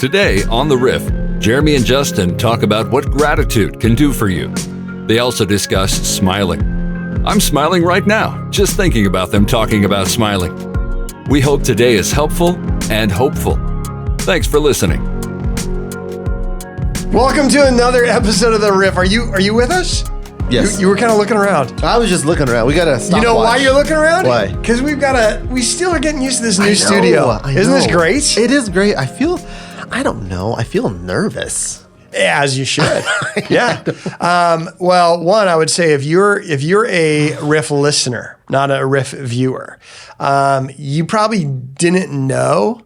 Today on The Riff, Jeremy and Justin talk about what gratitude can do for you. They also discuss smiling. I'm smiling right now, just thinking about them talking about smiling. We hope today is helpful and hopeful. Thanks for listening. Welcome to another episode of The Riff. Are you with us? Yes. You were kind of looking around. I was just looking around. We got to stop. You know why you're looking around? Why? Because we still are getting used to this new studio. Isn't this great? It is great. I feel nervous. As you should. Yeah. Well, one, I would say if you're a Riff listener, not a Riff viewer, you probably didn't know,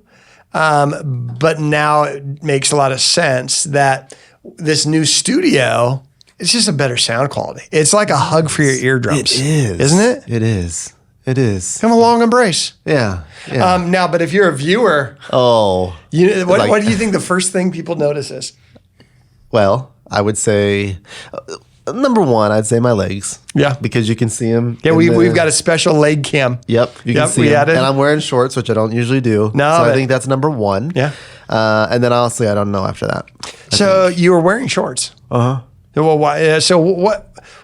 but now it makes a lot of sense that this new studio, it's just a better sound quality. It's like a hug for your eardrums. It is. Isn't it? It is. It is. Come a long embrace. Yeah. Now, but if you're a viewer, what do you think the first thing people notice is? Well, I would say, number one, I'd say my legs. Yeah. Because you can see them. Yeah, we've got a special leg cam. Yep. You can see them. And I'm wearing shorts, which I don't usually do. No. So I think that's number one. Yeah. And then honestly, I don't know after that. So you were wearing shorts. Uh-huh. Well, why? So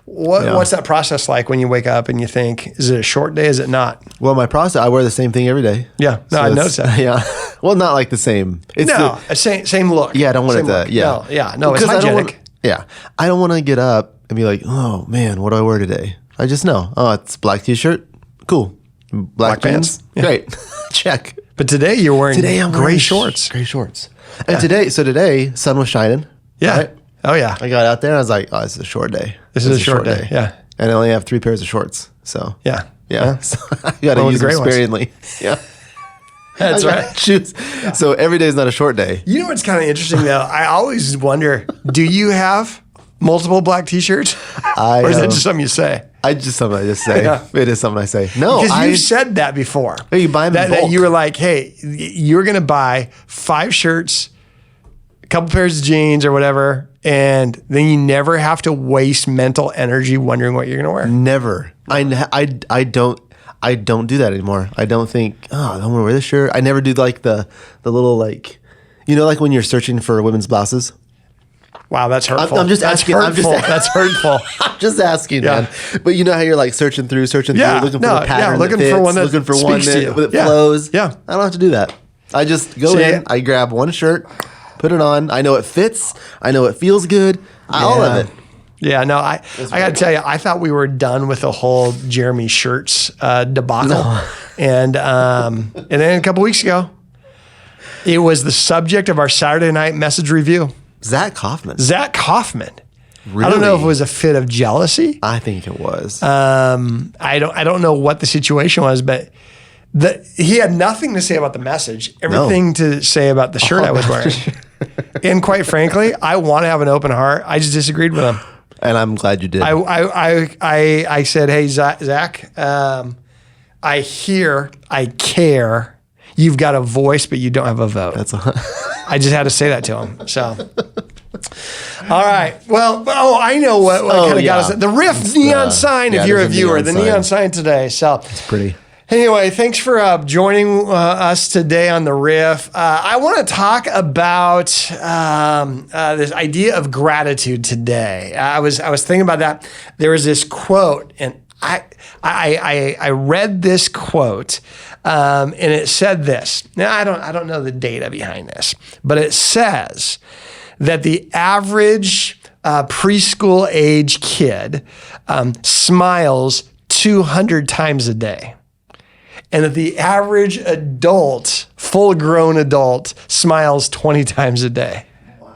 what's that process like when you wake up and you think, is it a short day? Is it not? Well, my process, I wear the same thing every day. Yeah. No, I noticed that. Yeah. Well, not like the same. It's same look. Yeah, I don't want it to. Yeah. No, it's hygienic. I don't want to get up and be like, oh man, what do I wear today? I just know. Oh, it's black t-shirt. Cool. Black pants. jeans. Yeah. Great. Check. But today you're wearing gray shorts. Gray shorts. And today, sun was shining. Yeah. Right? Oh yeah. I got out there and I was like, oh, this is a short day. This is a short day. Yeah. And I only have 3 pairs of shorts. So yeah. So I got to use them sparingly. Yeah. That's right. Shoes. Yeah. So every day is not a short day. You know what's kind of interesting though? I always wonder, do you have multiple black t-shirts? Or is that just something you say? Something I just say. Yeah. It is something I say. No, because you've said that before. Oh, you buy them in bulk. That you were like, hey, you're going to buy 5 shirts, a couple pairs of jeans or whatever, and then you never have to waste mental energy wondering what you're going to wear. Never. I don't do that anymore. I don't think, oh, I don't want to wear this shirt. I never do like the little like, like when you're searching for women's blouses. Wow, that's hurtful. I'm just asking. That's hurtful. I'm just asking, man. But you know how you're like searching through, looking for the pattern looking that fits, for one that looking for one that flows. Yeah. I don't have to do that. I just go in, I grab one shirt, put it on. I know it fits. I know it feels good. All of it. Yeah, no, I got to tell you, I thought we were done with the whole Jeremy shirts debacle. No. And then a couple weeks ago, it was the subject of our Saturday night message review. Zach Kaufman. Really? I don't know if it was a fit of jealousy. I think it was. I don't know what the situation was, but he had nothing to say about the message, everything to say about the shirt I was wearing. And quite frankly, I want to have an open heart. I just disagreed with him. And I'm glad you did. I said, hey, Zach, I hear, I care. You've got a voice, but you don't have a vote. I just had to say that to him. So, all right. Well, I know what kind of got us. The Riff neon sign, if you're a viewer, the neon sign today. So it's pretty. Anyway, thanks for joining us today on The Riff. I want to talk about this idea of gratitude today. I was thinking about that. There was this quote, and I read this quote, and it said this. Now I don't know the data behind this, but it says that the average preschool age kid smiles 200 times a day. And that the average adult, full-grown adult, smiles 20 times a day. Wow.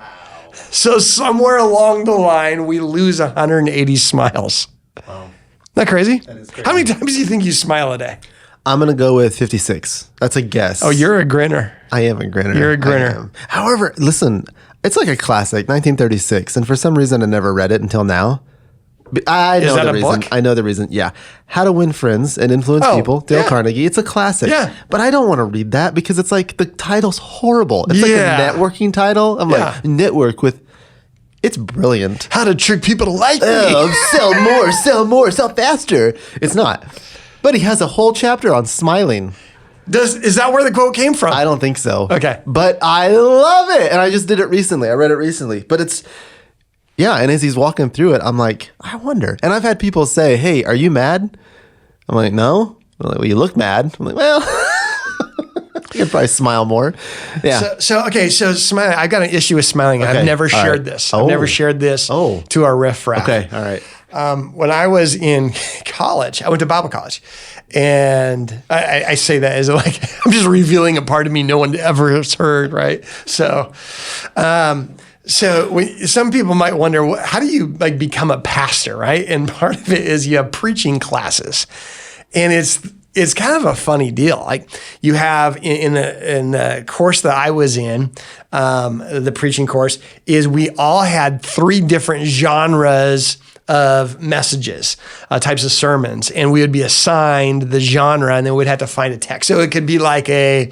So somewhere along the line, we lose 180 smiles. Wow. Isn't that crazy? That is crazy. How many times do you think you smile a day? I'm going to go with 56. That's a guess. Oh, you're a grinner. I am a grinner. You're a grinner. However, listen, it's like a classic, 1936. And for some reason, I never read it until now. I know the reason. Book? I know the reason. Yeah. How to Win Friends and Influence People. Dale Carnegie. It's a classic. Yeah. But I don't want to read that because it's like the title's horrible. It's like a networking title. I'm like, network with, it's brilliant. How to trick people to like me. Sell more, sell faster. It's not. But he has a whole chapter on smiling. Is that where the quote came from? I don't think so. Okay. But I love it. And I just did it recently. I read it recently. But it's, yeah. And as he's walking through it, I'm like, I wonder. And I've had people say, hey, are you mad? I'm like, no. I'm like, well, you look mad. I'm like, well, you could probably smile more. Yeah. So smiling. I got an issue with smiling. Okay. I've never shared right. this. Oh. I've never shared this to our Riff Raff. Okay. All right. When I was in college, I went to Bible college, and I say that as like I'm just revealing a part of me no one ever has heard, right? So, some people might wonder, how do you like become a pastor, right? And part of it is you have preaching classes, and it's kind of a funny deal. Like you have in the course that I was in, the preaching course, is we all had 3 different genres of messages, types of sermons, and we would be assigned the genre, and then we'd have to find a text. So it could be like a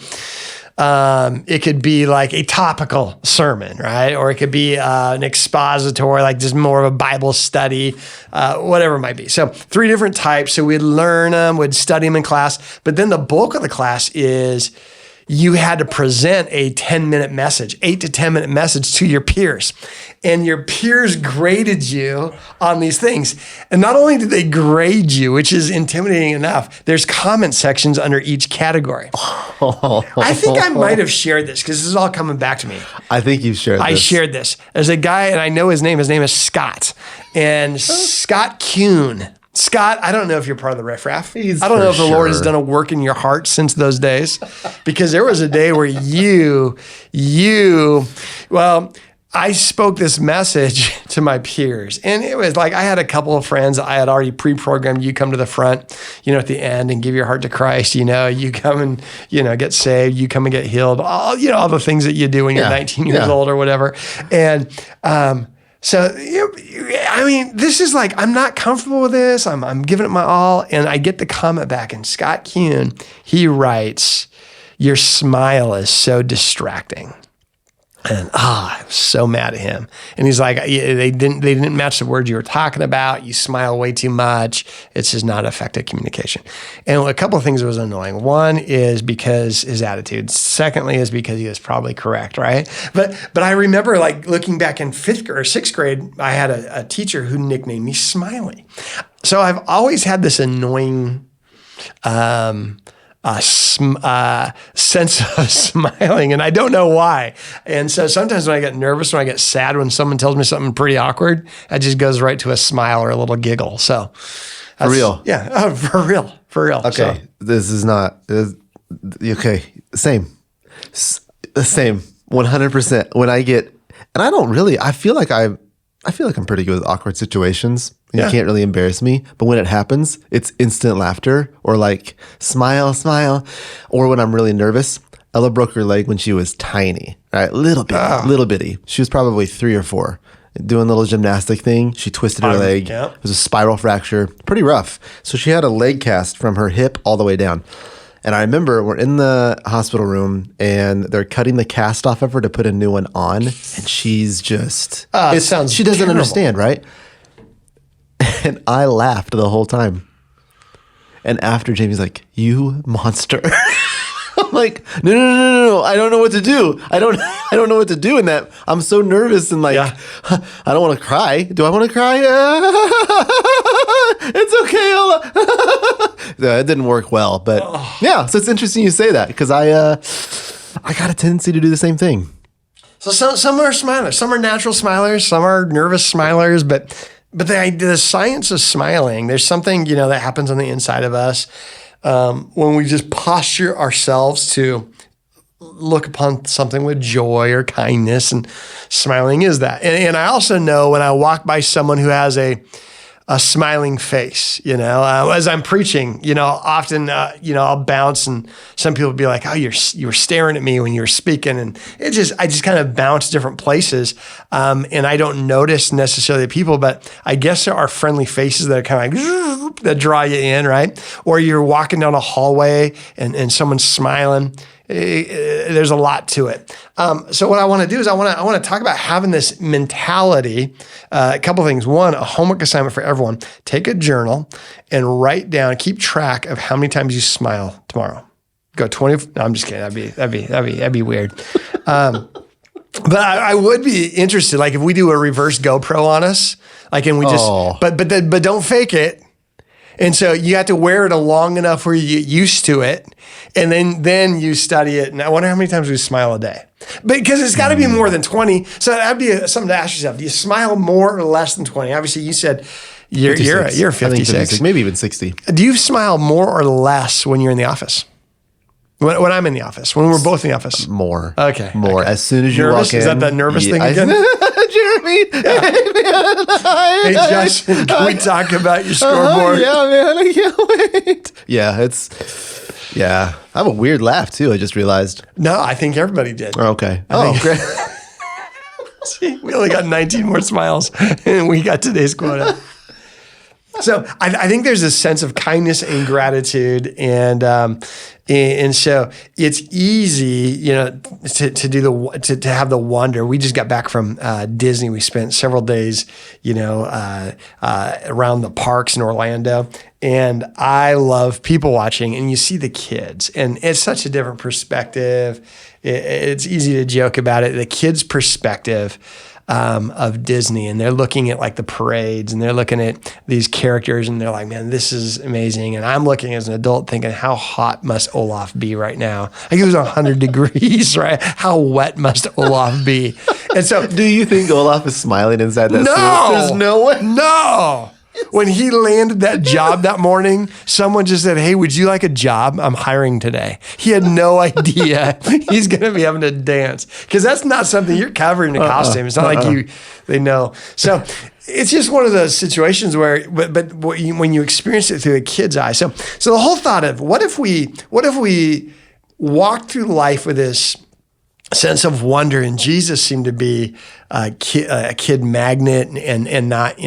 topical sermon, right? Or it could be an expository, like just more of a Bible study, whatever it might be. So 3 different types. So we'd learn them, we'd study them in class, but then the bulk of the class is you had to present a 10-minute message, 8 to 10-minute message to your peers. And your peers graded you on these things. And not only did they grade you, which is intimidating enough, there's comment sections under each category. I think I might have shared this because this is all coming back to me. I think you've shared this. I shared this. There's a guy, and I know his name. His name is Scott. And Scott Kuhn. Scott, I don't know if you're part of the Riff Raff. I don't know if the Lord has done a work in your heart since those days, because there was a day where I spoke this message to my peers, and it was like I had a couple of friends I had already pre-programmed. You come to the front, at the end and give your heart to Christ. You come and get saved. You come and get healed. All the things that you do when you're 19 years old or whatever. And so, this is like, I'm not comfortable with this. I'm giving it my all. And I get the comment back. And Scott Kuhn, he writes, "Your smile is so distracting." And I was so mad at him. And he's like, they didn't match the words you were talking about. You smile way too much. It's just not effective communication. And a couple of things that was annoying. One is because his attitude. Secondly is because he was probably correct, right? But I remember like looking back in 5th or 6th grade, I had a teacher who nicknamed me Smiley. So I've always had this annoying sense of smiling, and I don't know why. And so sometimes when I get nervous, when I get sad, when someone tells me something pretty awkward, it just goes right to a smile or a little giggle. So for real, yeah, for real. Okay, so. This is not okay. Same, 100%. When I get, and I don't really, I feel like I'm pretty good with awkward situations. You can't really embarrass me. But when it happens, it's instant laughter or like smile. Or when I'm really nervous, Ella broke her leg when she was tiny, right? Little bitty. She was probably 3 or 4. Doing a little gymnastic thing. She twisted her leg. It was a spiral fracture. Pretty rough. So she had a leg cast from her hip all the way down. And I remember we're in the hospital room and they're cutting the cast off of her to put a new one on. And she's just, she doesn't understand, right? And I laughed the whole time. And after, Jamie's like, "You monster." I'm like, no. I don't know what to do. I don't know what to do in that. I'm so nervous and like, I don't want to cry. Do I want to cry? It's okay. It didn't work well, but yeah. So it's interesting you say that because I got a tendency to do the same thing. So some are smilers, some are natural smilers, some are nervous smilers, but the science of smiling, there's something, that happens on the inside of us when we just posture ourselves to look upon something with joy or kindness, and smiling is that. And I also know when I walk by someone who has a smiling face, as I'm preaching, often, I'll bounce and some people will be like, "Oh, you were staring at me when you were speaking." And I just kind of bounce different places. And I don't notice necessarily the people, but I guess there are friendly faces that are kind of like, that draw you in, right? Or you're walking down a hallway and someone's smiling. There's a lot to it. So what I want to do is I want to talk about having this mentality. A couple of things. One, a homework assignment for everyone. Take a journal and write down, keep track of how many times you smile tomorrow. Go 20. No, I'm just kidding. That'd be weird. But I would be interested, like if we do a reverse GoPro on us, like, and we just, but don't fake it. And so you have to wear it long enough where you get used to it. And then you study it. And I wonder how many times we smile a day, because it's got to be more than 20. So that'd be something to ask yourself. Do you smile more or less than 20? Obviously you said you're 56. 56, maybe even 60. Do you smile more or less when you're in the office? When I'm in the office, when we're both in the office? More. Okay. More. Okay. As soon as you nervous? walk in. Is that the nervous thing again? Jeremy. Yeah. Hey, Justin, can we talk about your scoreboard? Yeah, man. I can't wait. Yeah, I have a weird laugh too, I just realized. No, I think everybody did. Okay. Great. See, we only got 19 more smiles and we got today's quota. So I think there's a sense of kindness and gratitude, and so it's easy, to have the wonder. We just got back from Disney. We spent several days, around the parks in Orlando, and I love people watching. And you see the kids, and it's such a different perspective. It's easy to joke about it. The kids' perspective of Disney, and they're looking at like the parades, and they're looking at these characters, and they're like, man, this is amazing. And I'm looking as an adult thinking, how hot must Olaf be right now? Like it was 100 degrees, right? How wet must Olaf be? And so, do you think Olaf is smiling inside that no, suit? There's no way. No. When he landed that job that morning, someone just said, hey, would you like a job? I'm hiring today. He had no idea he's going to be having to dance, because that's not something you're covering in a costume. It's not like they know. So it's just one of those situations where, but when you experience it through a kid's eye. So the whole thought of what if we walk through life with this sense of wonder, and Jesus seemed to be a kid magnet and not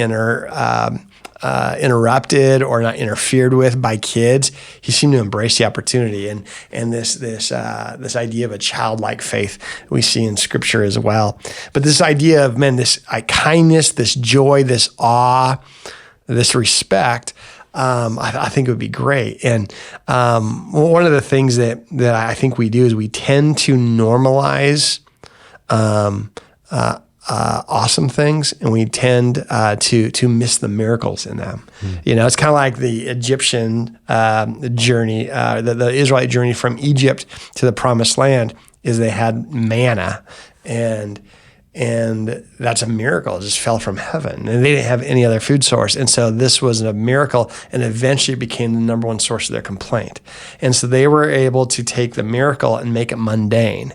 interrupted or not interfered with by kids. He seemed to embrace the opportunity, and this idea of a childlike faith we see in Scripture as well. But this idea of this kindness, this joy, this awe, this respect, I think it would be great. And one of the things that I think we do is we tend to normalize awesome things, and we tend to miss the miracles in them. It's kind of like the Egyptian journey, the Israelite journey from Egypt to the Promised Land. Is they had manna, and that's a miracle. It just fell from heaven, and they didn't have any other food source. And so this was a miracle, and eventually it became the number one source of their complaint. And so they were able to take the miracle and make it mundane.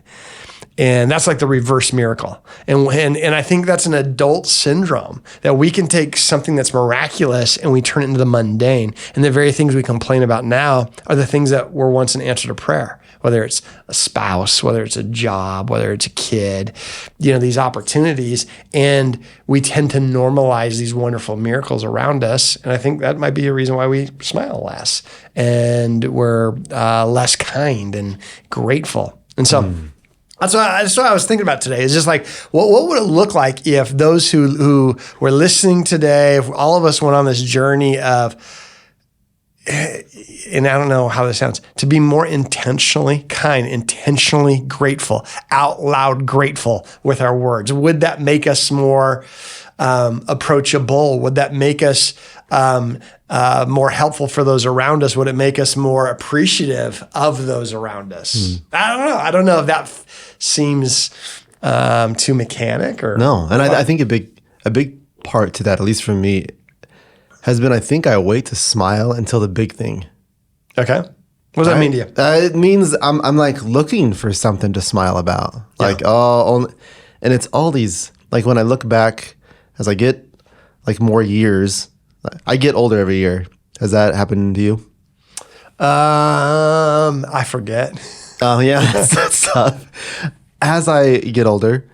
And that's like the reverse miracle. And I think that's an adult syndrome, that we can take something that's miraculous and we turn it into the mundane. And the very things we complain about now are the things that were once an answer to prayer, whether it's a spouse, whether it's a job, whether it's a kid, these opportunities. And we tend to normalize these wonderful miracles around us. And I think that might be a reason why we smile less, and we're less kind and grateful. And so That's what I was thinking about today. It's just like, what would it look like if those who were listening today, if all of us went on this journey of, and I don't know how this sounds, to be more intentionally kind, intentionally grateful, out loud grateful with our words? Would that make us more approachable? Would that make us more helpful for those around us? Would it make us more appreciative of those around us? I don't know. I don't know if that seems too mechanic or no. And I think a big part to that, at least for me, has been, I think I wait to smile until the big thing. Okay. What does that mean to you? It means I'm like looking for something to smile about. Like, and it's all these, like when I look back as I get like more years, I get older every year. Has that happened to you? I forget. Oh yeah, that's tough. As I get older,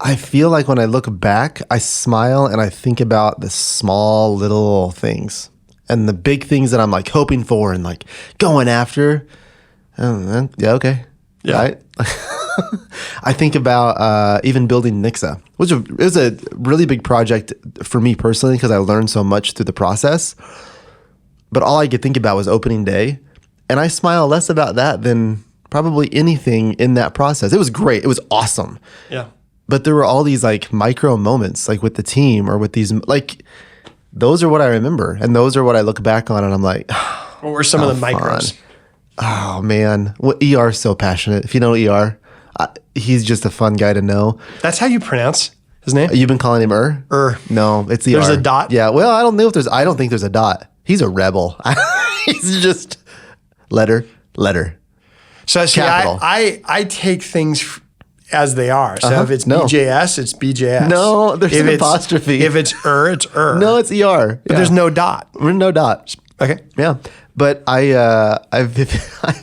I feel like when I look back, I smile and I think about the small little things and the big things that I'm like hoping for and like going after. Yeah, okay. Yeah. Right? I think about even building Nixa, which it was a really big project for me personally because I learned so much through the process. But all I could think about was opening day And I smile less about that than probably anything in that process. It was great. It was awesome. Yeah. But there were all these like micro moments, like with the team or with these, like, those are what I remember. And those are what I look back on and I'm like, What were some of the micros? oh man. Well, ER is so passionate. If you know ER, he's just a fun guy to know. That's how you pronounce his name? You've been calling him No, it's ER. There's a dot? Yeah. Well, I don't think there's a dot. He's a rebel. He's just letter. So see, Capital. I take things as they are. So if it's BJS, it's BJS. No, there's if an it's, apostrophe. If it's it's No, it's ER. But there's no dot. No dot. Okay. Yeah. But I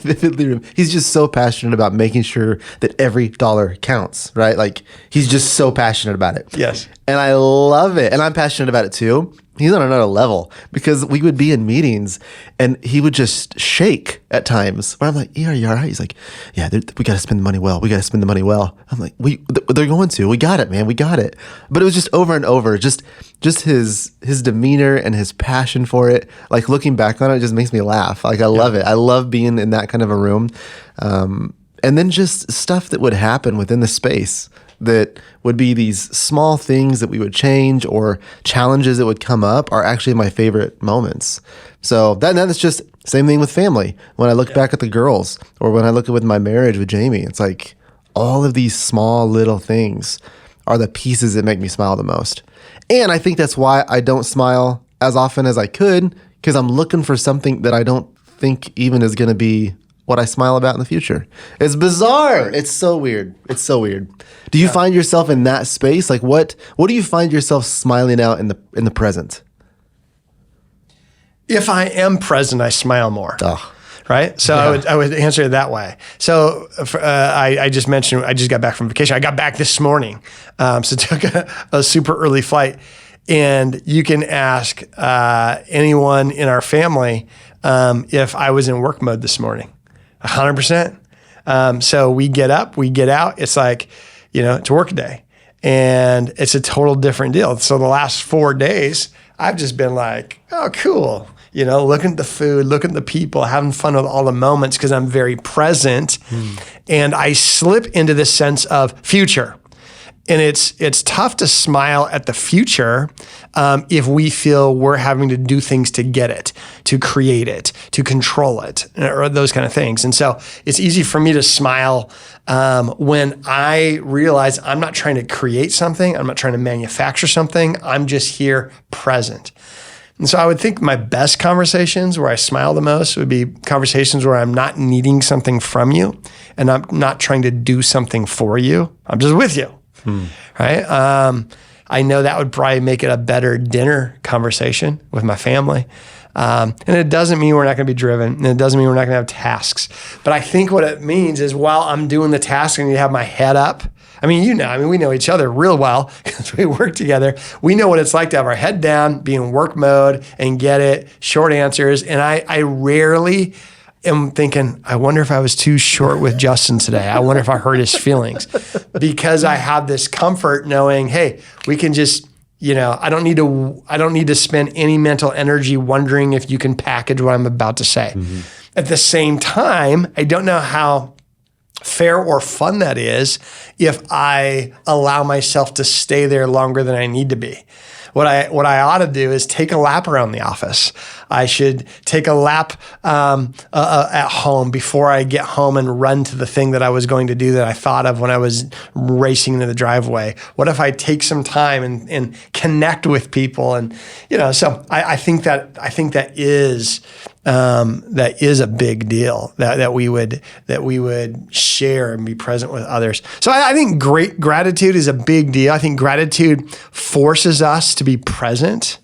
vividly, he's just so passionate about making sure that every dollar counts, right? Like he's just so passionate about it. Yes. And I love it. And I'm passionate about it too. He's on another level because we would be in meetings and he would just shake at times where I'm like, yeah, you all right? He's like, yeah, we got to spend the money well. We got to spend the money well. I'm like, they're going to, we got it, man. We got it. But it was just over and over, just his demeanor and his passion for it. Like looking back on it just makes me laugh. Like I love it. I love being in that kind of a room. And then just stuff that would happen within the space that would be these small things that we would change or challenges that would come up are actually my favorite moments. So that's just same thing with family. When I look back at the girls or when I look at with my marriage with Jamie, it's like all of these small little things are the pieces that make me smile the most. And I think that's why I don't smile as often as I could, because I'm looking for something that I don't think even is going to be what I smile about in the future. It's bizarre. It's so weird. Do you find yourself in that space? Like what do you find yourself smiling out in the present? If I am present, I smile more. Oh. Right? So I would answer it that way. So I just mentioned, I just got back from vacation. I got back this morning. So took a super early flight. And you can ask anyone in our family if I was in work mode this morning. 100%. So we get up, we get out. It's like, it's a work day and it's a total different deal. So the last 4 days, I've just been like, oh, cool. Looking at the food, looking at the people, having fun with all the moments because I'm very present. And I slip into this sense of future. And it's tough to smile at the future if we feel we're having to do things to get it, to create it, to control it, or those kind of things. And so it's easy for me to smile when I realize I'm not trying to create something, I'm not trying to manufacture something, I'm just here present. And so I would think my best conversations where I smile the most would be conversations where I'm not needing something from you and I'm not trying to do something for you. I'm just with you. Right? I know that would probably make it a better dinner conversation with my family. And it doesn't mean we're not going to be driven. And it doesn't mean we're not going to have tasks. But I think what it means is while I'm doing the task and you have my head up, we know each other real well because we work together. We know what it's like to have our head down, be in work mode and get it, short answers. And I rarely am thinking, I wonder if I was too short with Justin today. I wonder if I hurt his feelings because I have this comfort knowing, hey, we can just, I don't need to spend any mental energy wondering if you can package what I'm about to say. Mm-hmm. At the same time, I don't know how fair or fun that is if I allow myself to stay there longer than I need to be. What I ought to do is take a lap around the office. I should take a lap at home before I get home and run to the thing that I was going to do that I thought of when I was racing into the driveway. What if I take some time and connect with people? And so I think that is a big deal that we would share and be present with others. So I think great gratitude is a big deal. I think gratitude forces us to be present,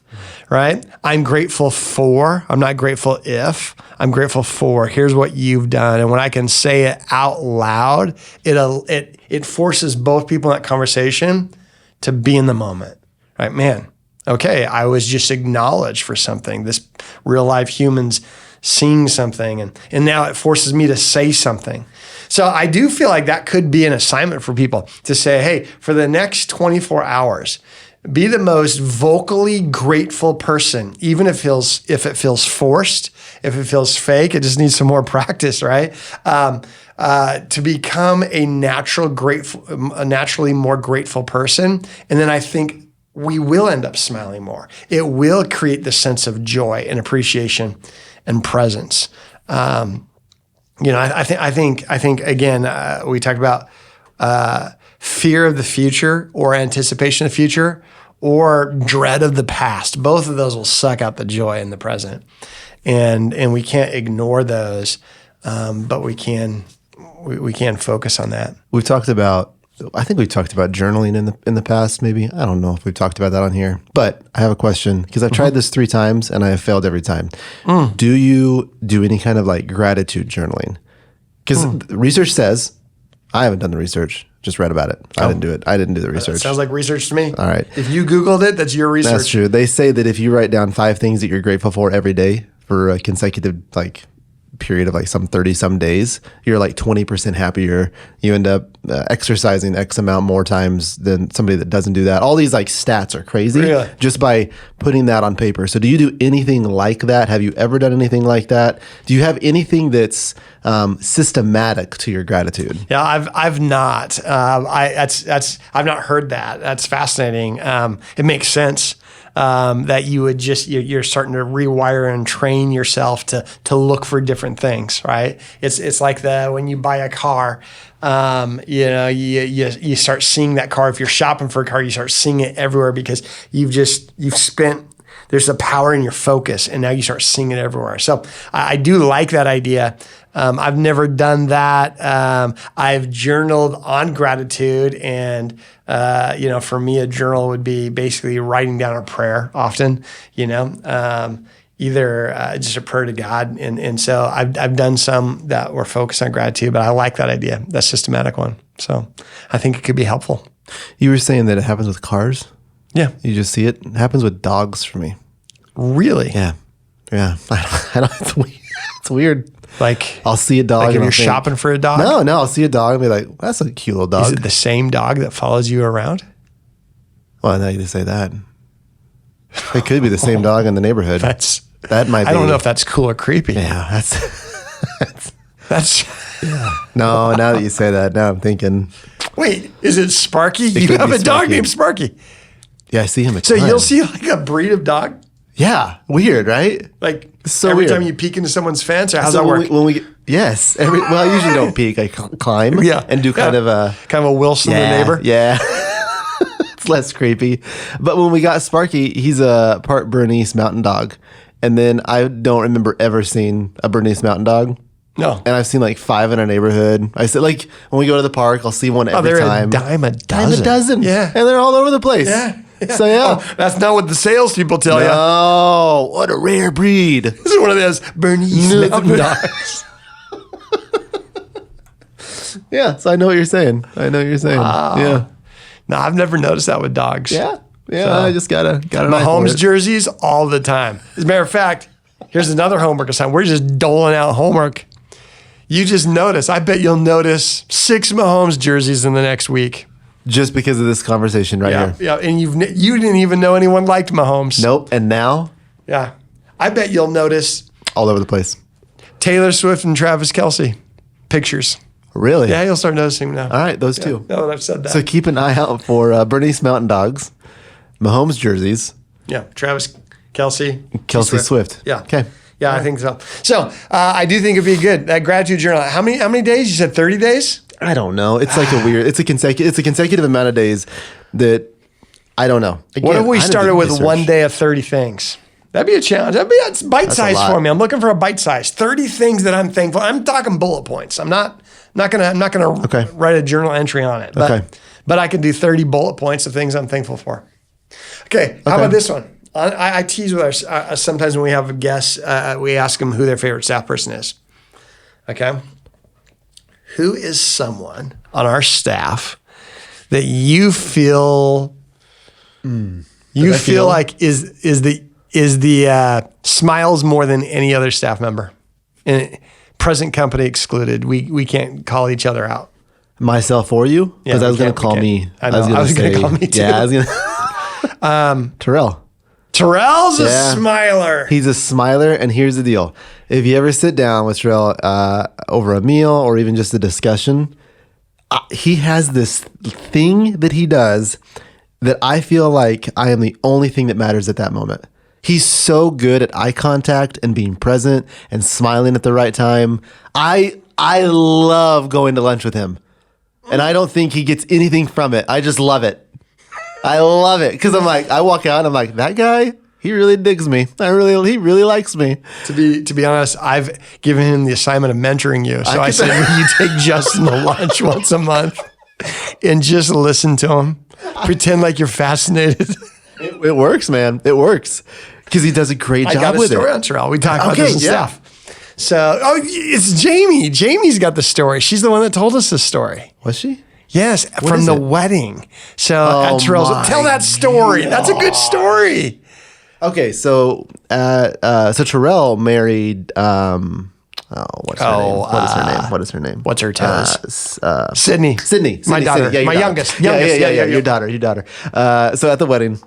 right? I'm grateful for, I'm not grateful if, I'm grateful for, here's what you've done. And when I can say it out loud, it forces both people in that conversation to be in the moment, right? Man, okay, I was just acknowledged for something. This real life humans seeing something, and now it forces me to say something. So I do feel like that could be an assignment for people to say, hey, for the next 24 hours, Be the most vocally grateful person, even if it feels forced, if it feels fake. It just needs some more practice, right? To become a naturally more grateful person, and then I think we will end up smiling more. It will create the sense of joy and appreciation and presence. I think again, we talked about fear of the future or anticipation of the future or dread of the past. Both of those will suck out the joy in the present. And we can't ignore those, but we can focus on that. I think we've talked about journaling in the past, maybe. I don't know if we've talked about that on here. But I have a question, because I've tried this 3 times and I have failed every time. Do you do any kind of like gratitude journaling? Because research says, I haven't done the research, just read about it. I didn't do it. I didn't do the research. Sounds like research to me. All right. If you Googled it, that's your research. That's true. They say that if you write down 5 things that you're grateful for every day for a consecutive period of some 30 some days, you're 20% happier. You end up exercising X amount more times than somebody that doesn't do that. All these stats are crazy just by putting that on paper. So do you do anything like that? Have you ever done anything like that? Do you have anything that's systematic to your gratitude? Yeah, I've not. I've not heard that. That's fascinating. It makes sense. That you would you're starting to rewire and train yourself to look for different things, right? It's like when you buy a car, you start seeing that car. If you're shopping for a car, you start seeing it everywhere because there's a power in your focus, and now you start seeing it everywhere. So I do like that idea. I've never done that. I've journaled on gratitude, and for me, a journal would be basically writing down a prayer often. Either just a prayer to God, and so I've done some that were focused on gratitude. But I like that idea, that systematic one. So I think it could be helpful. You were saying that it happens with cars. Yeah, you just see it. It happens with dogs for me. Really? Yeah. I don't. It's weird. I'll see a dog. Like if you're shopping for a dog? No, I'll see a dog and be like, that's a cute little dog. Is it the same dog that follows you around? Well, now you just say that. It could be the same dog in the neighborhood. That might be. I don't know if that's cool or creepy. Yeah, that's yeah. No, now that you say that, now I'm thinking. Wait, is it Sparky? You have a dog named Sparky. Yeah, I see him. So you'll see a breed of dog? Yeah, weird, right? Every time you peek into someone's fence, or how's that work? Yes. I usually don't peek. I climb and do kind of a Wilson the neighbor. Yeah. It's less creepy. But when we got Sparky, he's a part Bernese mountain dog. And then I don't remember ever seeing a Bernese mountain dog. No. And I've seen 5 in our neighborhood. I said, when we go to the park, I'll see one every time. Dime a dozen. Dime a dozen. Yeah. And they're all over the place. Yeah. So that's not what the salespeople tell you. Oh, what a rare breed! This is one of those Bernese mountain dogs. Yeah, so I know what you're saying. Wow. Yeah. No, I've never noticed that with dogs. Yeah. So, I just got an Mahomes jerseys all the time. As a matter of fact, here's another homework assignment. We're just doling out homework. You just notice. I bet you'll notice 6 Mahomes jerseys in the next week. Just because of this conversation here. Yeah, and you didn't even know anyone liked Mahomes. Nope, and now? Yeah. I bet you'll notice. All over the place. Taylor Swift and Travis Kelce pictures. Really? Yeah, you'll start noticing now. All right, those two. Now that I've said that. So keep an eye out for Bernese Mountain Dogs, Mahomes jerseys. Yeah, Travis Kelce. Kelsey Swift. Yeah. Okay. Yeah, I think so. So I do think it'd be good. That gratitude journal. How many days? You said 30 days? I don't know. It's it's a consecutive amount of days that I don't know. Again, what if we started with one day of 30 things? That'd be a challenge. That's bite size for me. I'm looking for a bite size. 30 things that I'm thankful. I'm talking bullet points. I'm not gonna write a journal entry on it. But I can do 30 bullet points of things I'm thankful for. Okay. How about this one? I tease with our sometimes when we have guests, we ask them who their favorite staff person is. Okay. Who is someone on our staff that you feel like is the smiles more than any other staff member, and present company excluded? We can't call each other out. Myself or you? Because I was going to call me. I know. I was going to call me too. Yeah, I was going Terrell. Terrell's a smiler. He's a smiler, and here's the deal. If you ever sit down with Terrell over a meal or even just a discussion, he has this thing that he does that I feel like I am the only thing that matters at that moment. He's so good at eye contact and being present and smiling at the right time. I love going to lunch with him, and I don't think he gets anything from it. I just love it. I love it because I'm like, I walk out and I'm like, that guy, he really digs me. He really likes me. To be honest, I've given him the assignment of mentoring you. So I said, will you take Justin to lunch once a month and just listen to him? Pretend like you're fascinated. It works, man. It works because he does a great job with it. I got a story on Terrell. We talk about this and stuff. So, it's Jamie. Jamie's got the story. She's the one that told us this story. Was she? Yes, from the wedding. So at Terrell's, tell that story. God. That's a good story. Okay, so Terrell married. What's her name? What is her name? What's her toes? Sydney. My daughter. Sydney. My youngest. Yeah. Your daughter. So at the wedding,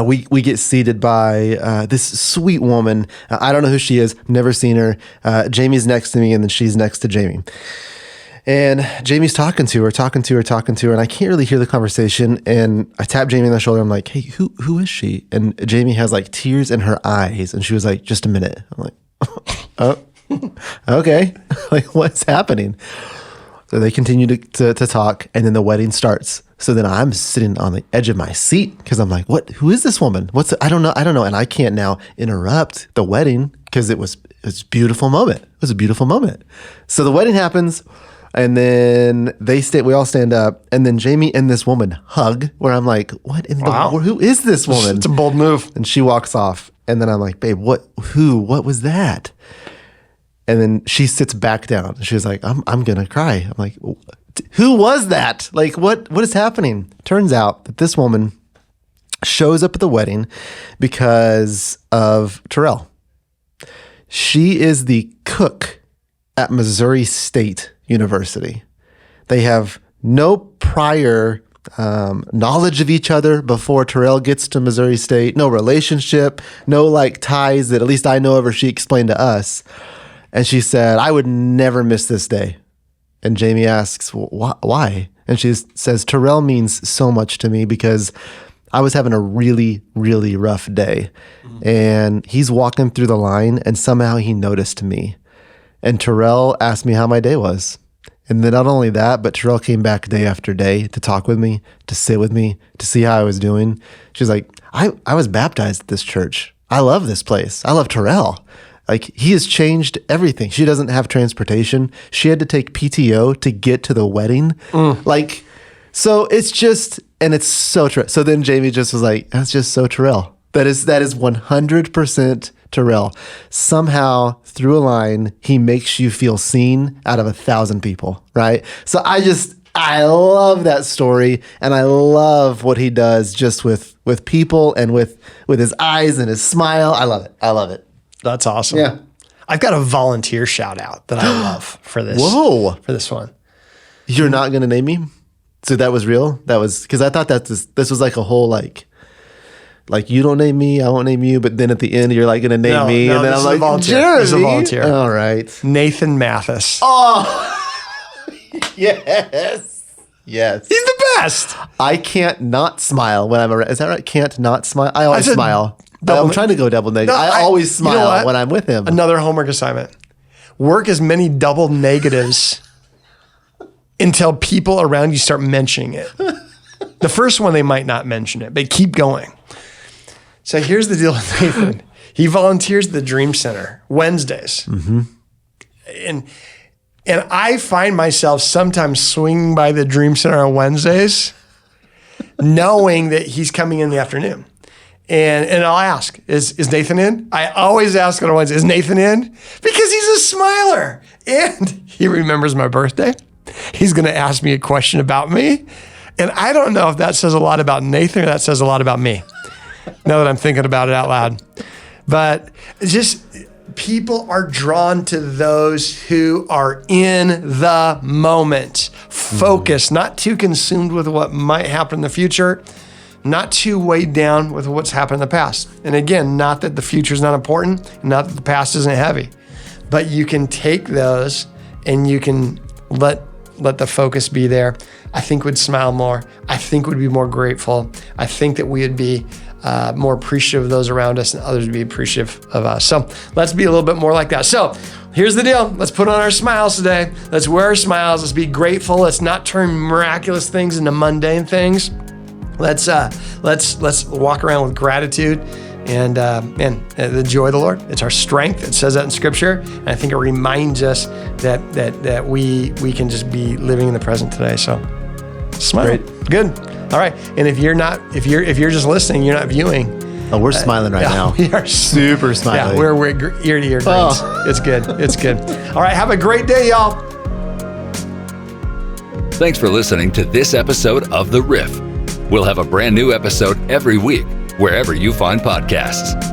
we get seated by this sweet woman. I don't know who she is. Never seen her. Jamie's next to me, and then she's next to Jamie. And Jamie's talking to her, and I can't really hear the conversation. And I tap Jamie on the shoulder. I'm like, hey, who is she? And Jamie has like tears in her eyes. And she was like, just a minute. I'm like, oh, okay. Like, what's happening? So they continue to talk, and then the wedding starts. So then I'm sitting on the edge of my seat because I'm like, what? Who is this woman? I don't know. And I can't now interrupt the wedding because it was a beautiful moment. It was a beautiful moment. So the wedding happens. And then we all stand up, and then Jamie and this woman hug, where I'm like, what in the world? Who is this woman? It's a bold move. And she walks off. And then I'm like, babe, what was that? And then she sits back down. She was like, I'm going to cry. I'm like, who was that? Like, what is happening? Turns out that this woman shows up at the wedding because of Terrell. She is the cook at Missouri State University. They have no prior knowledge of each other before Terrell gets to Missouri State. No relationship, no like ties that at least I know of, or she explained to us. And she said, I would never miss this day. And Jamie asks, why? And she says, Terrell means so much to me because I was having a really, really rough day. Mm-hmm. And he's walking through the line, and somehow he noticed me. And Terrell asked me how my day was. And then not only that, but Terrell came back day after day to talk with me, to sit with me, to see how I was doing. She's like, I was baptized at this church. I love this place. I love Terrell. Like, he has changed everything. She doesn't have transportation. She had to take PTO to get to the wedding. Like, so it's just, and it's so true. So then Jamie just was like, that's just so Terrell. That is 100% Terrell. Somehow, through a line, he makes you feel seen out of 1,000 people, right? So I love that story, and I love what he does just with people and with his eyes and his smile. I love it. That's awesome. Yeah. I've got a volunteer shout out that I love for this. Whoa. For this one. You're not going to name me? So that was real? That was, because I thought that this was like a whole like you don't name me, I won't name you, but then at the end you're like going to name me, and then I'm like, Jeremy. This is a volunteer. All right. Nathan Mathis. Oh, yes. He's the best. I can't not smile when I'm around. Is that right? Can't not smile? I always smile. I'm trying to go double negative. No, I always smile when I'm with him. Another homework assignment. Work as many double negatives until people around you start mentioning it. The first one, they might not mention it, but keep going. So here's the deal with Nathan. He volunteers at the Dream Center Wednesdays. Mm-hmm. And I find myself sometimes swinging by the Dream Center on Wednesdays, knowing that he's coming in the afternoon. And I'll ask, is Nathan in? I always ask on Wednesday, is Nathan in? Because he's a smiler. And he remembers my birthday. He's going to ask me a question about me. And I don't know if that says a lot about Nathan or that says a lot about me, now that I'm thinking about it out loud. But just people are drawn to those who are in the moment, focused, not too consumed with what might happen in the future. not too weighed down with what's happened in the past. And again, not that the future is not important, not that the past isn't heavy, but you can take those and you can let the focus be there. I think we'd smile more. I think we'd be more grateful. I think that we would be more appreciative of those around us, and others would be appreciative of us. So let's be a little bit more like that. So here's the deal. Let's put on our smiles today. Let's wear our smiles. Let's be grateful. Let's not turn miraculous things into mundane things. Let's walk around with gratitude and the joy of the Lord. It's our strength. It says that in Scripture, and I think it reminds us that we can just be living in the present today. So smile. Great. Good. All right. And if you're just listening, you're not viewing. Oh, we're smiling right now. We are super smiling. Yeah, we're ear to ear grins. Oh. It's good. It's good. All right. Have a great day, y'all. Thanks for listening to this episode of The Riff. We'll have a brand new episode every week, wherever you find podcasts.